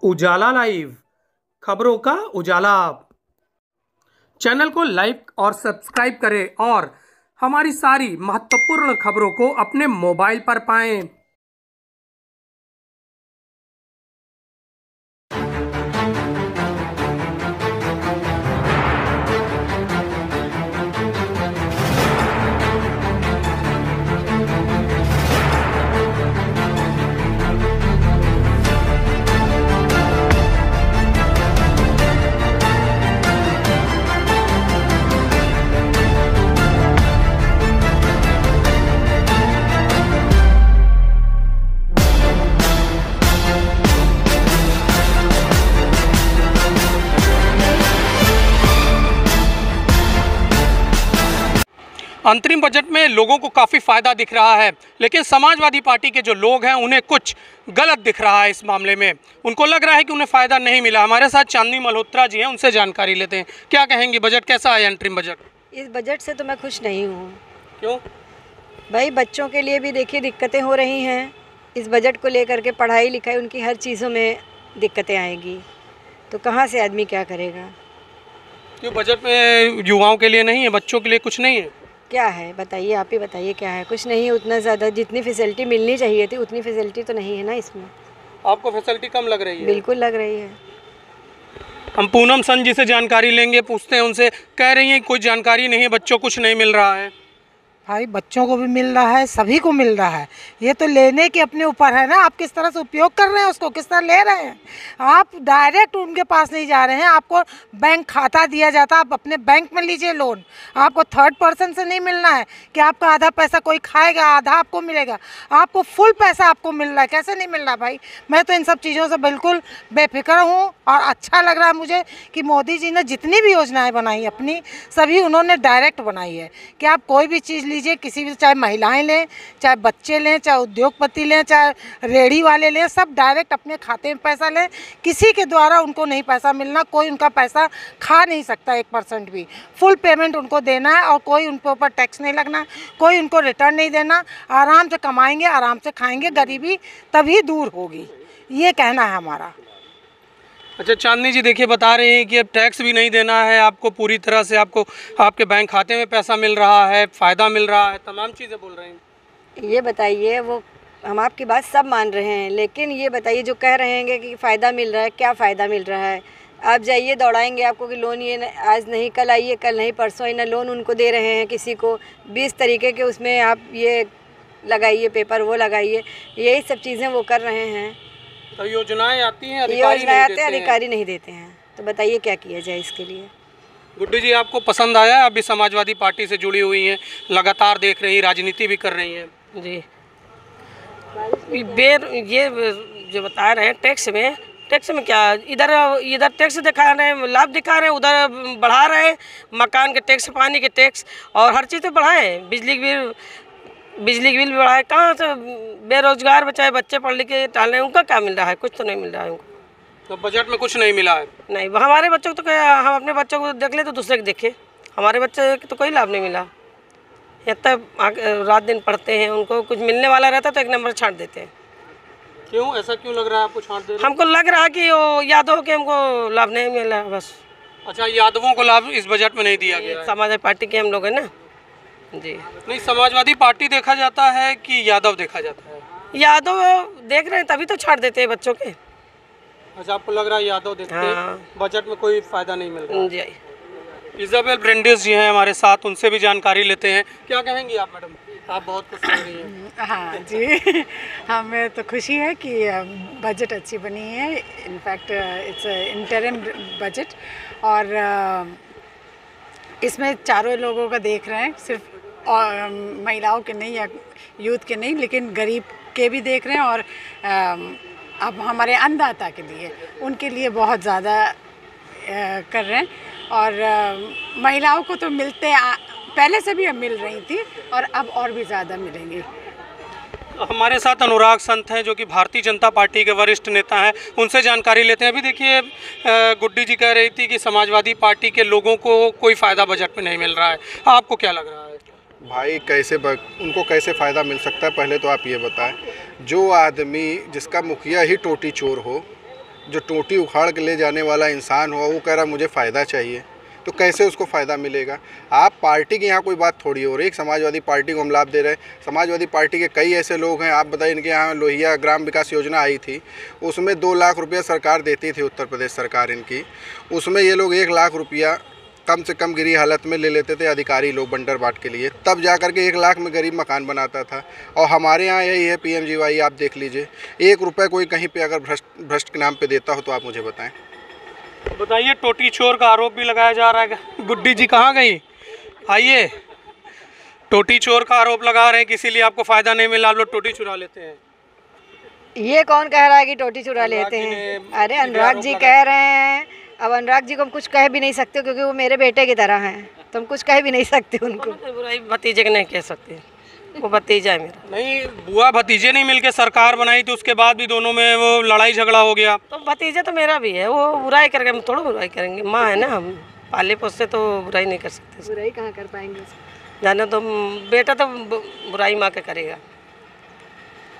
उजाला live, खबरों का उजाला। Channel को लाइक और सब्सक्राइब करें और हमारी सारी महत्वपूर्ण खबरों को अपने मोबाइल पर पाएं। अंतरिम बजट में लोगों को काफ़ी फ़ायदा दिख रहा है, लेकिन समाजवादी पार्टी के जो लोग हैं उन्हें कुछ गलत दिख रहा है। इस मामले में उनको लग रहा है कि उन्हें फ़ायदा नहीं मिला। हमारे साथ चांदनी मल्होत्रा जी हैं, उनसे जानकारी लेते हैं। क्या कहेंगी, बजट कैसा है अंतरिम बजट? इस बजट से तो मैं खुश नहीं हूँ। क्यों? भाई बच्चों के लिए भी देखिए दिक्कतें हो रही हैं। इस बजट को लेकर के पढ़ाई लिखाई उनकी हर चीज़ों में दिक्कतें आएगी, तो कहाँ से आदमी क्या करेगा? क्यों बजट में युवाओं के लिए नहीं है, बच्चों के लिए कुछ नहीं है? क्या है बताइए, आप ही बताइए क्या है? कुछ नहीं है। उतना ज़्यादा जितनी फैसिलिटी मिलनी चाहिए थी उतनी फैसिलिटी तो नहीं है ना इसमें। आपको फैसिलिटी कम लग रही है? बिल्कुल लग रही है। हम पूनम सन जी से जानकारी लेंगे, पूछते हैं उनसे। कह रही हैं कोई जानकारी नहीं है, बच्चों को कुछ नहीं मिल रहा है। भाई बच्चों को भी मिल रहा है, सभी को मिल रहा है। ये तो लेने के अपने ऊपर है ना, आप किस तरह से उपयोग कर रहे हैं उसको, किस तरह ले रहे हैं। आप डायरेक्ट उनके पास नहीं जा रहे हैं, आपको बैंक खाता दिया जाता है, आप अपने बैंक में लीजिए लोन। आपको थर्ड पर्सन से नहीं मिलना है कि आपका आधा पैसा कोई खाएगा आधा आपको मिलेगा। आपको फुल पैसा आपको मिल रहा है। कैसे नहीं मिल रहा भाई? मैं तो इन सब चीज़ों से बिल्कुल बेफिक्र हूँ और अच्छा लग रहा है मुझे कि मोदी जी ने जितनी भी योजनाएँ बनाई अपनी, सभी उन्होंने डायरेक्ट बनाई है कि आप कोई भी चीज़ लीजिए, किसी भी, चाहे महिलाएं लें, चाहे बच्चे लें, चाहे उद्योगपति लें, चाहे रेहड़ी वाले लें, सब डायरेक्ट अपने खाते में पैसा लें। किसी के द्वारा उनको नहीं पैसा मिलना, कोई उनका पैसा खा नहीं सकता 1% भी। फुल पेमेंट उनको देना है और कोई उनके ऊपर टैक्स नहीं लगना, कोई उनको रिटर्न नहीं देना। आराम से कमाएंगे, आराम से खाएंगे, गरीबी तभी दूर होगी, ये कहना है हमारा। अच्छा चांदनी जी, देखिए बता रहे हैं कि अब टैक्स भी नहीं देना है आपको, पूरी तरह से आपको आपके बैंक खाते में पैसा मिल रहा है, फ़ायदा मिल रहा है, तमाम चीज़ें बोल रहे हैं। ये बताइए, वो हम आपकी बात सब मान रहे हैं, लेकिन ये बताइए जो कह रहे हैं कि फ़ायदा मिल रहा है, क्या फ़ायदा मिल रहा है? आप जाइए दौड़ाएंगे आपको कि लोन ये आज नहीं कल आइए, कल नहीं परसों आइए, ना लोन उनको दे रहे हैं किसी को 20 तरीके के, उसमें आप ये लगाइए पेपर, वो लगाइए, यही सब चीज़ें वो कर रहे हैं। तो योजनाएं आती हैं, अधिकारी नहीं देते हैं, तो बताइए क्या किया जाए इसके लिए? गुड्डी जी, आपको पसंद आया? आप भी समाजवादी पार्टी से जुड़ी हुई हैं, लगातार देख रही, राजनीति भी कर रही हैं। जी, ये जो बता रहे हैं टैक्स में क्या, इधर टैक्स दिखा रहे हैं, लाभ दिखा रहे हैं, उधर बढ़ा रहे हैं मकान के टैक्स, पानी के टैक्स और हर चीज़ तो बढ़ाए। बिजली के बिल भी बढ़ाए। कहाँ से बेरोजगार बचाए, बच्चे पढ़ लिख के टाल रहे हैं, उनका क्या मिल रहा है? कुछ तो नहीं मिल रहा है उनको। तो बजट में कुछ नहीं मिला है? नहीं, हमारे बच्चों को तो क्या, हम अपने बच्चों को देख ले तो दूसरे को देखे, हमारे बच्चे को तो कोई लाभ नहीं मिला। इतना रात दिन पढ़ते हैं, उनको कुछ मिलने वाला रहता तो एक नंबर छांट देते हैं। क्यों, ऐसा क्यों लग रहा है आपको छांट दे रहे? हमको लग रहा है कि वो यादव के हमको लाभ नहीं मिला बस। अच्छा, यादवों को लाभ इस बजट में नहीं दिया गया? समाजवादी पार्टी के हम लोग हैं ना जी। नहीं, समाजवादी पार्टी देखा जाता है कि यादव देखा जाता है? यादव देख रहे हैं तभी तो छाट देते हैं बच्चों के। अच्छा, आपको लग रहा है यादव देखते हैं? हाँ। बजट में कोई फ़ायदा नहीं मिल रहा जी। इजाबेल ब्रेंडिस जी हैं हमारे साथ, उनसे भी जानकारी लेते हैं। क्या कहेंगी आप मैडम? आप बहुत खुश लग रही हैं। हाँ जी, हमें तो खुशी है कि बजट अच्छी बनी है। इनफैक्ट इट्स इंटरिम बजट और इसमें चारों लोगों का देख रहे हैं, सिर्फ महिलाओं के नहीं या यूथ के नहीं, लेकिन गरीब के भी देख रहे हैं और अब हमारे अन्नदाता के लिए, उनके लिए बहुत ज़्यादा कर रहे हैं। और महिलाओं को तो मिलते पहले से भी अब मिल रही थी और अब और भी ज़्यादा मिलेंगी। हमारे साथ अनुराग संत हैं जो कि भारतीय जनता पार्टी के वरिष्ठ नेता हैं, उनसे जानकारी लेते हैं। अभी देखिए गुड्डी जी कह रही थी कि समाजवादी पार्टी के लोगों को कोई फ़ायदा बजट में नहीं मिल रहा है, आपको क्या लग रहा है? भाई उनको कैसे फ़ायदा मिल सकता है? पहले तो आप ये बताएं, जो आदमी जिसका मुखिया ही टोटी चोर हो, जो टोटी उखाड़ के ले जाने वाला इंसान हुआ वो कह रहा मुझे फ़ायदा चाहिए, तो कैसे उसको फ़ायदा मिलेगा? आप पार्टी की यहाँ कोई बात थोड़ी हो रही है। समाजवादी पार्टी को हम लाभ दे रहे हैं। समाजवादी पार्टी के कई ऐसे लोग हैं, आप बताइए, इनके यहाँ लोहिया ग्राम विकास योजना आई थी, उसमें 2 लाख रुपया सरकार देती थी, उत्तर प्रदेश सरकार इनकी, उसमें ये लोग 1 लाख रुपया कम से कम गिरी हालत में ले लेते थे अधिकारी लोग बंडर बाट के लिए, तब जा कर के 1 लाख में गरीब मकान बनाता था। और हमारे यहाँ यही है PMGY, आप देख लीजिए, 1 रुपये कोई कहीं पे अगर भ्रष्ट के नाम पे देता हो तो आप मुझे बताएं। बताइए, टोटी चोर का आरोप भी लगाया जा रहा है। गुड्डी जी कहाँ गई? आइए, टोटी चोर का आरोप लगा रहे हैं कि इसीलिए आपको फ़ायदा नहीं मिला, आप लोग टोटी चुरा लेते हैं। ये कौन कह रहा है कि टोटी चुरा लेते हैं? अरे अनुराग जी कह रहे हैं। अब अनुराग जी को हम कुछ कह भी नहीं सकते क्योंकि वो मेरे बेटे की तरह हैं, तो हम कुछ कह भी नहीं सकते उनको। बुराई भतीजे के नहीं कह सकते, वो भतीजा है मेरा। नहीं, बुआ भतीजे नहीं मिलके सरकार बनाई थी, उसके बाद भी दोनों में वो लड़ाई झगड़ा हो गया। तो भतीजा तो मेरा भी है, वो बुराई करके हम थोड़ा बुराई करेंगे। माँ है ना, हम पाले पोसते तो बुराई नहीं कर सकते। बुराई कहाँ कर पाएंगे? जाने तो बेटा तो बुराई माँ के करेगा।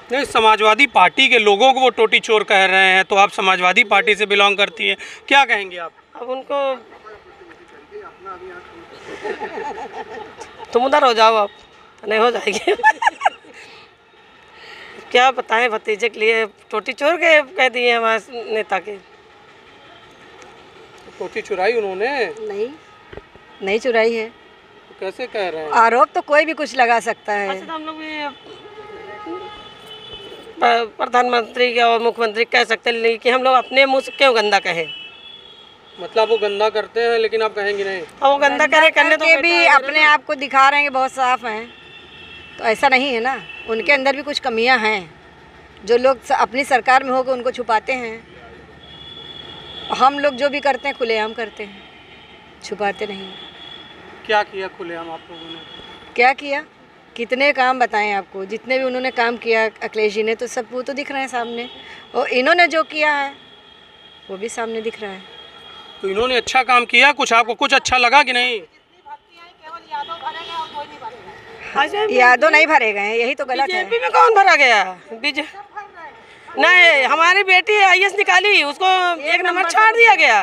नहीं, समाजवादी पार्टी के लोगों को वो टोटी चोर कह रहे हैं, तो आप समाजवादी पार्टी से बिलोंग करती हैं, क्या कहेंगे आप? अब उनको तुम उधर हो जाओ, आप नहीं हो जाएगी। क्या बताएं, भतीजे के लिए टोटी चोर के कह दिए हमारे नेता के। टोटी चुराई उन्होंने? नहीं चुराई है। तो कैसे कह रहे हैं? आरोप तो कोई भी कुछ लगा सकता है। अच्छा, तो हम लोग भी प्रधानमंत्री के और मुख्यमंत्री कह सकते हैं कि हम लोग अपने मुँह से क्यों गंदा कहें? मतलब वो गंदा करते हैं लेकिन आप कहेंगे नहीं? वो गंदा करने तो भी अपने आप को दिखा रहे हैं कि बहुत साफ हैं, तो ऐसा नहीं है ना, उनके अंदर भी कुछ कमियां हैं। जो लोग अपनी सरकार में होकर उनको छुपाते हैं, हम लोग जो भी करते हैं खुलेआम करते हैं, छुपाते नहीं। क्या किया खुलेआम आप लोगों ने? क्या किया? कितने काम बताएं आपको, जितने भी उन्होंने काम किया अखिलेश जी ने, तो सब वो तो दिख रहे हैं सामने, और इन्होंने जो किया है वो भी सामने दिख रहा है। तो इन्होंने अच्छा काम किया, कुछ आपको कुछ अच्छा लगा कि नहीं? यादव नहीं भरे गए, यही तो गलत है। बीजेपी में कौन भरा गया? नहीं, हमारी बेटी IAS निकाली, उसको 1 नंबर छाड़ दिया गया।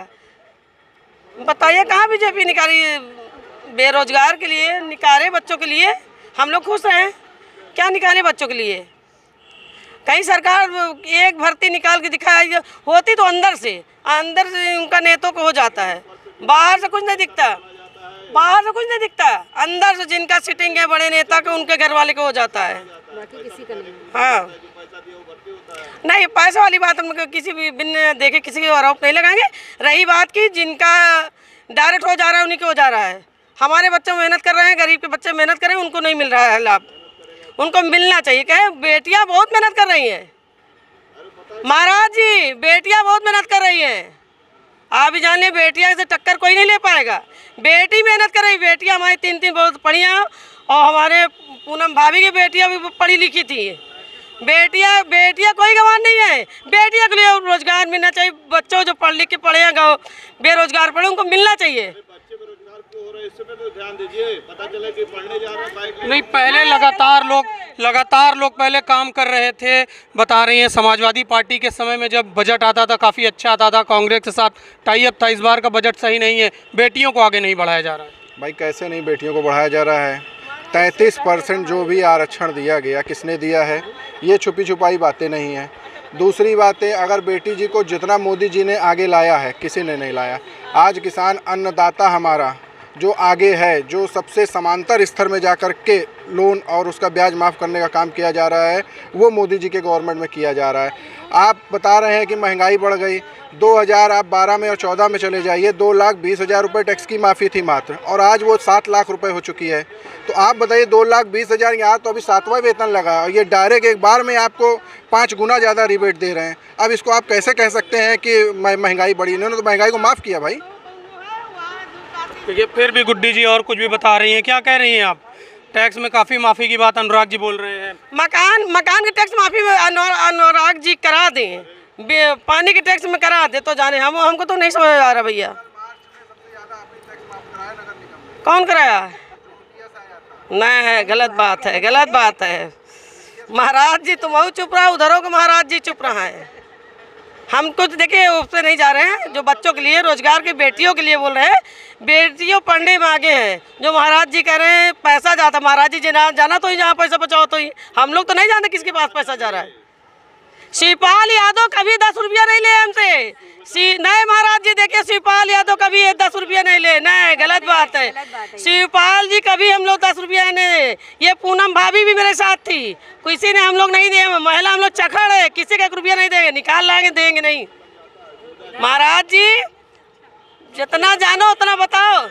बताइए कहाँ बीजेपी निकाली? बेरोजगार के लिए निकाले, बच्चों के लिए हम लोग खुश हैं। क्या निकाले बच्चों के लिए? कहीं सरकार एक भर्ती निकाल के दिखाई होती तो अंदर से उनका नेतों को हो जाता है। बाहर से कुछ नहीं दिखता, बाहर से कुछ नहीं दिखता, अंदर से जिनका सिटिंग है बड़े नेता के, उनके घर वाले को हो जाता है, बाकी किसी का नहीं। हाँ, नहीं, पैसे वाली बात हम किसी भी बिन देखे किसी के आरोप नहीं लगाएंगे। रही बात की जिनका डायरेक्ट हो जा रहा है उन्हीं को हो जा रहा है। हमारे बच्चे मेहनत कर रहे हैं, गरीब के बच्चे मेहनत कर रहे हैं, उनको नहीं मिल रहा है लाभ, उनको मिलना चाहिए। कहे बेटियां बहुत मेहनत कर रही हैं महाराज जी, बेटियां बहुत मेहनत कर रही हैं। आप भी जान लें, बेटियां से टक्कर कोई नहीं ले पाएगा। बेटी मेहनत कर रही, बेटियां हमारी 3 बहुत पढ़ी हैं, और हमारे पूनम भाभी की बेटियां भी पढ़ी लिखी थी। बेटियां कोई गंवार नहीं है। बेटियां के लिए रोजगार मिलना चाहिए। बच्चों जो पढ़ लिख के पढ़े हैं, बेरोजगार पढ़े, उनको मिलना चाहिए। नहीं, पहले लगातार लोग पहले काम कर रहे थे, बता रही हैं। समाजवादी पार्टी के समय में जब बजट आता था काफ़ी अच्छा आता था, कांग्रेस के साथ टाई अप था। इस बार का बजट सही नहीं है, बेटियों को आगे नहीं बढ़ाया जा रहा है। भाई कैसे नहीं बेटियों को बढ़ाया जा रहा है? 33% जो भी आरक्षण दिया गया, किसने दिया है? ये छुपी छुपाई बातें नहीं हैं। दूसरी बात है, अगर बेटी जी को जितना मोदी जी ने आगे लाया है, किसी ने नहीं लाया। आज किसान अन्नदाता हमारा जो आगे है, जो सबसे समांतर स्तर में जाकर के लोन और उसका ब्याज माफ़ करने का काम किया जा रहा है, वो मोदी जी के गवर्नमेंट में किया जा रहा है। आप बता रहे हैं कि महंगाई बढ़ गई। 2000 आप 12 में और 14 में चले जाइए, 2,20,000 रुपये टैक्स की माफ़ी थी मात्र, और आज वो 7 लाख रुपए हो चुकी है। तो आप बताइए, 2,20,000 यहाँ तो अभी 7वां वेतन लगा, और ये डायरेक्ट एक बार में आपको 5 गुना ज़्यादा रिबेट दे रहे हैं। अब इसको आप कैसे कह सकते हैं कि महंगाई बढ़ी? इन्होंने तो महंगाई को माफ़ किया भाई। देखिए, फिर भी गुड्डी जी और कुछ भी बता रही हैं। क्या कह रही हैं आप? टैक्स में काफ़ी माफ़ी की बात अनुराग जी बोल रहे हैं। मकान के टैक्स माफ़ी में अनुराग जी करा दें, पानी के टैक्स में करा दे तो जाने। हमको तो नहीं समझ आ रहा भैया, कौन कराया? नहीं है, गलत बात है, गलत बात है। महाराज जी तुम चुप रहा, उधरों को महाराज जी चुप रहा है। हम कुछ देखिए उससे नहीं जा रहे हैं, जो बच्चों के लिए रोजगार की बेटियों के लिए बोल रहे हैं। बेटियों पढ़ने में आगे हैं। जो महाराज जी कह रहे हैं पैसा जाता, महाराज जी जाना तो ही, जहाँ पैसा बचाओ तो ही। हम लोग तो नहीं जानते किसके पास पैसा जा रहा है। शिवपाल यादव कभी 10 रुपया नहीं ले हमसे। नहीं महाराज जी देखिए, शिवपाल यादव कभी 10 रुपया नहीं ले, नहीं, गलत बात है। शिवपाल जी कभी हम लोग 10 रुपया नहीं। ये पूनम भाभी भी मेरे साथ थी, किसी ने हम लोग नहीं दिए। महिला हम लोग चखड़ है, किसी का 1 रुपया नहीं देंगे, निकाल लाएंगे, देंगे नहीं। महाराज जी जितना जानो उतना बताओ।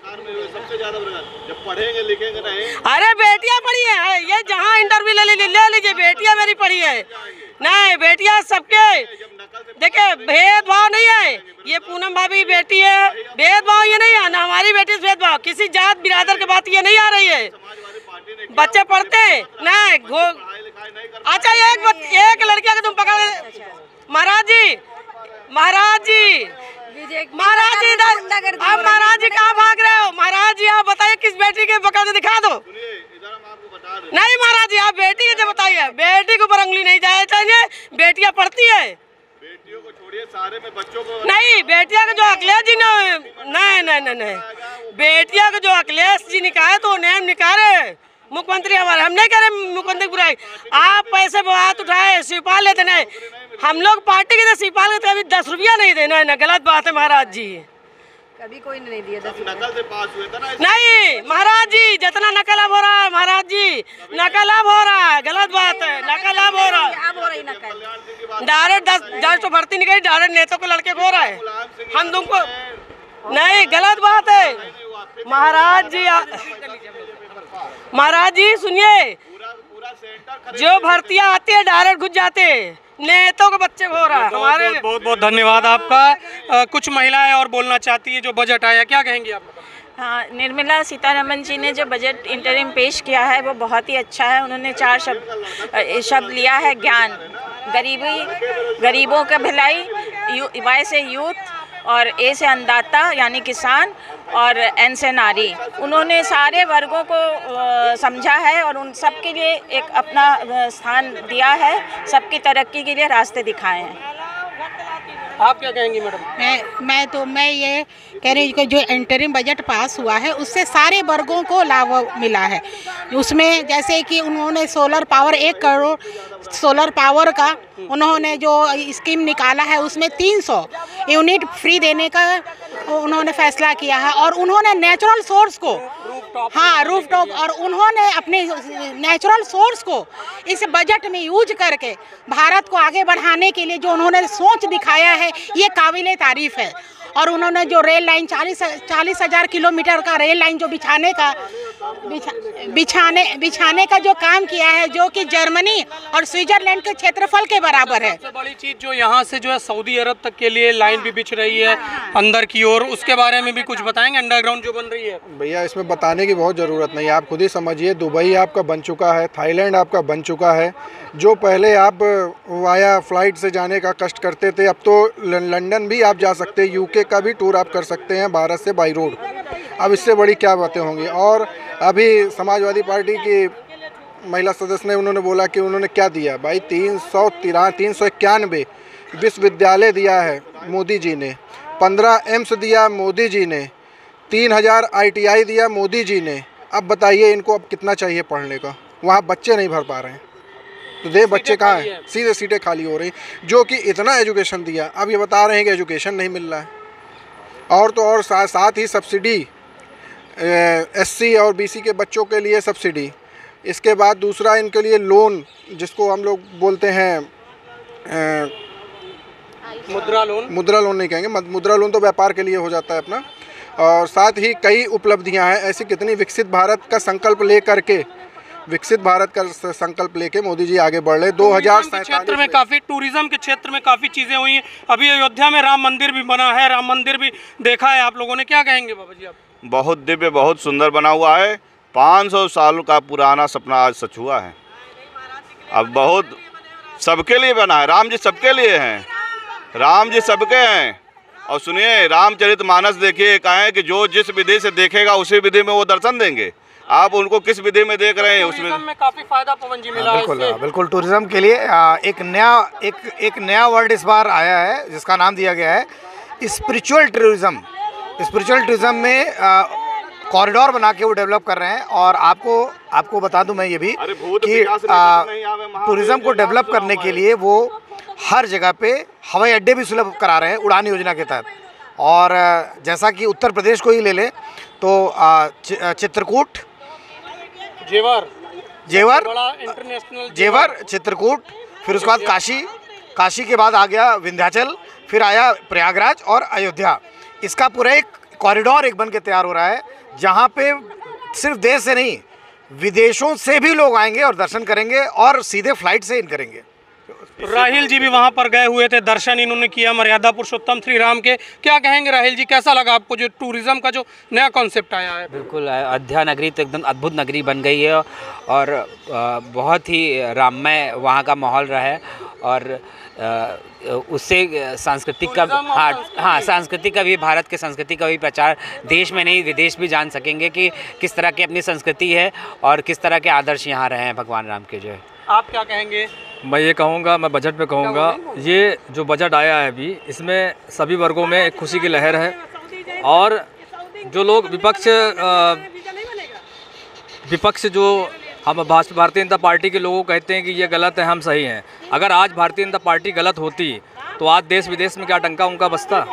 सबसे ज्यादा जब पढ़ेंगे लिखेंगे नहीं। अरे बेटियां पढ़ी है, ये जहाँ इंटरव्यू ले लीजिए, बेटियां मेरी पढ़ी है। नहीं, बेटियां सबके देखिए, भेदभाव नहीं है। ये पूनम भाभी बेटी है, भेदभाव ये नहीं है ना, हमारी बेटी से भेदभाव किसी जात बिरादर के बात ये नहीं आ रही है। बच्चे पढ़ते हैं नहीं। अच्छा एक लड़किया को तुम पकड़, महाराज जी महाराज जी अब महाराज जी कहाँ भाग रहे हो? महाराज जी आप बताइए किस बेटी के पकड़ के दिखा दो। नहीं महाराज जी आप बेटी के जो बताइए, बेटी के ऊपर उंगली नहीं जाए चाहिए। बेटियां पढ़ती है, बेटियों को छोड़िए, सारे में बच्चों को नहीं। बेटिया का जो अखिलेश जी ने नहीं, बेटिया का जो अखिलेश जी निकाले तो नेम निकाले मुख्यमंत्री हमारे। हम नहीं कह रहे मुख्यमंत्री बुराई, आप पैसे बात उठाए, शिवपाल लेते नहीं। हम लोग पार्टी के शिवपाल के कभी 10 रुपया नहीं देना है ना, गलत बात है महाराज जी। कभी कोई नहीं दिया 10 नकल से पास हुए थे ना। नहीं महाराज जी, जितना नकल अब हो रहा है महाराज जी, नकल अब हो रहा है, गलत बात है। नकल अब हो रहा है, डायरेक्ट 10 तो भर्ती नहीं करी, डायरेक्ट नेताओं को लड़के को हो रहा है। हम तुमको नहीं, गलत बात है महाराज जी। महाराज जी सुनिए, जो भर्तियां आती है डायरेक्ट घुस जाते हैं, नेताओं के बच्चे को हो रहा है हमारे। बहुत बहुत धन्यवाद आपका। कुछ महिलाएं और बोलना चाहती है, जो बजट आया, क्या कहेंगी आप? हाँ, निर्मला सीतारमण जी ने जो बजट इंटरिम पेश किया है वो बहुत ही अच्छा है। उन्होंने 4 शब्द लिया है, ज्ञान, गरीबों का भलाई, वाई से यूथ, और ए से अन्नदाता यानी किसान, और एन से नारी। उन्होंने सारे वर्गों को समझा है और उन सब के लिए एक अपना स्थान दिया है, सबकी तरक्की के लिए रास्ते दिखाए हैं। आप क्या कहेंगी मैडम? मैं ये कह रही हूँ कि जो इंटरिम बजट पास हुआ है उससे सारे वर्गों को लाभ मिला है। उसमें जैसे कि उन्होंने solar power 1 crore solar power का उन्होंने जो स्कीम निकाला है, उसमें 300 यूनिट फ्री देने का उन्होंने फैसला किया है। और उन्होंने नेचुरल सोर्स को, हाँ रूफटॉप, और उन्होंने अपने नेचुरल सोर्स को इस बजट में यूज करके भारत को आगे बढ़ाने के लिए जो उन्होंने सोच दिखाया है, ये काबिले तारीफ़ है। और उन्होंने जो रेल लाइन 40,000 किलोमीटर का रेल लाइन जो बिछाने का जो काम किया है, जो कि जर्मनी और स्विट्जरलैंड के क्षेत्रफल के बराबर है। सबसे बड़ी चीज़ जो यहाँ से जो है सऊदी अरब तक के लिए लाइन भी बिछ रही है अंदर की ओर, उसके बारे में भी कुछ बताएंगे? अंडरग्राउंड जो बन रही है भैया, इसमें बताने की बहुत ज़रूरत नहीं है, आप खुद ही समझिए। दुबई आपका बन चुका है, थाईलैंड आपका बन चुका है। जो पहले आप वाया फ्लाइट से जाने का कष्ट करते थे, अब तो लंदन भी आप जा सकते हैं, यूके का भी टूर आप कर सकते हैं भारत से बाई रोड। अब इससे बड़ी क्या बातें होंगी। और अभी समाजवादी पार्टी की महिला सदस्य ने उन्होंने बोला कि उन्होंने क्या दिया भाई, 391 विश्वविद्यालय दिया है मोदी जी ने, 15 एम्स दिया मोदी जी ने, 3000 ITI दिया मोदी जी ने। अब बताइए इनको अब कितना चाहिए पढ़ने का? वहाँ बच्चे नहीं भर पा रहे हैं, तो दे बच्चे कहाँ हैं? सीधे सीटें खाली हो रही, जो कि इतना एजुकेशन दिया, अब ये बता रहे हैं कि एजुकेशन नहीं मिल रहा है। और तो और साथ ही सब्सिडी, SC और BC के बच्चों के लिए सब्सिडी। इसके बाद दूसरा इनके लिए लोन, जिसको हम लोग बोलते हैं मुद्रा लोन नहीं कहेंगे, मुद्रा लोन तो व्यापार के लिए हो जाता है अपना। और साथ ही कई उपलब्धियां हैं ऐसी, कितनी विकसित भारत का संकल्प लेके मोदी जी आगे बढ़ रहे। 2047 क्षेत्र में काफ़ी, टूरिज्म के क्षेत्र में काफ़ी चीज़ें हुई हैं। अभी अयोध्या में राम मंदिर भी बना है, राम मंदिर भी देखा है आप लोगों ने, क्या कहेंगे बाबा जी आप? बहुत दिव्य, बहुत सुंदर बना हुआ है। 500 साल का पुराना सपना आज सच हुआ है। अब बहुत सबके लिए बना है, राम जी सबके लिए हैं, राम जी सबके हैं। और सुनिए, रामचरितमानस देखिए, कहा है कि जो जिस विधि से देखेगा उसी विधि में वो दर्शन देंगे। आप उनको किस विधि में देख रहे हैं उसमें? टूरिज्म में काफी फायदा पवन जी मिला है बिल्कुल इससे। बिल्कुल टूरिज्म के लिए एक नया वर्ड इस बार आया है जिसका नाम दिया गया है स्पिरिचुअल टूरिज्म। स्पिरिचुअल टूरिज्म में कॉरिडोर बना के वो डेवलप कर रहे हैं। और आपको बता दूं मैं ये भी कि टूरिज्म को डेवलप करने के लिए वो हर जगह पे हवाई अड्डे भी सुलभ करा रहे हैं उड़ान योजना के तहत। और जैसा कि उत्तर प्रदेश को ही ले लें तो चित्रकूट, जेवर, बड़ा इंटरनेशनल जेवर, चित्रकूट, फिर उसके बाद काशी के बाद आ गया विंध्याचल, फिर आया प्रयागराज और अयोध्या। इसका पूरा एक कॉरिडोर बन के तैयार हो रहा है जहाँ पे सिर्फ देश से नहीं विदेशों से भी लोग आएंगे और दर्शन करेंगे और सीधे फ्लाइट से इन करेंगे। राहिल जी भी वहां पर गए हुए थे, दर्शन इन्होंने किया मर्यादा पुरुषोत्तम श्री राम के। क्या कहेंगे राहिल जी, कैसा लगा आपको जो टूरिज्म का जो नया कॉन्सेप्ट आया है? बिल्कुल, अयोध्या नगरी तो एकदम अद्भुत नगरी बन गई है और बहुत ही राममय वहाँ का माहौल रहा है। और उससे सांस्कृतिक का सांस्कृतिक का भी, भारत के संस्कृति का भी प्रचार देश में नहीं विदेश भी जान सकेंगे कि किस तरह की अपनी संस्कृति है और किस तरह के आदर्श यहाँ रहे हैं भगवान राम के। जो है आप क्या कहेंगे? मैं ये कहूँगा, मैं बजट पे कहूँगा, ये जो बजट आया है अभी इसमें सभी वर्गों में एक खुशी की लहर है। और जो लोग विपक्ष जो हम भारतीय जनता पार्टी के लोगों कहते हैं कि ये गलत है, हम सही हैं। अगर आज भारतीय जनता पार्टी गलत होती तो आज देश विदेश में क्या डंका उनका बसता।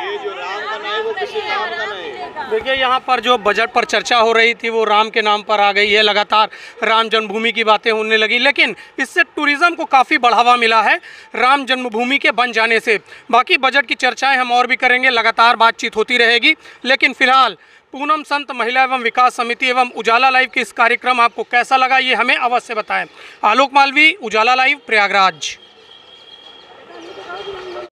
देखिए यहाँ पर जो बजट पर चर्चा हो रही थी वो राम के नाम पर आ गई है, लगातार राम जन्मभूमि की बातें होने लगी, लेकिन इससे टूरिज्म को काफ़ी बढ़ावा मिला है राम जन्मभूमि के बन जाने से। बाकी बजट की चर्चाएं हम और भी करेंगे, लगातार बातचीत होती रहेगी, लेकिन फिलहाल पूनम संत महिला एवं विकास समिति एवं उजाला लाइव के इस कार्यक्रम आपको कैसा लगा ये हमें अवश्य बताएं। आलोक मालवी, उजाला लाइव, प्रयागराज।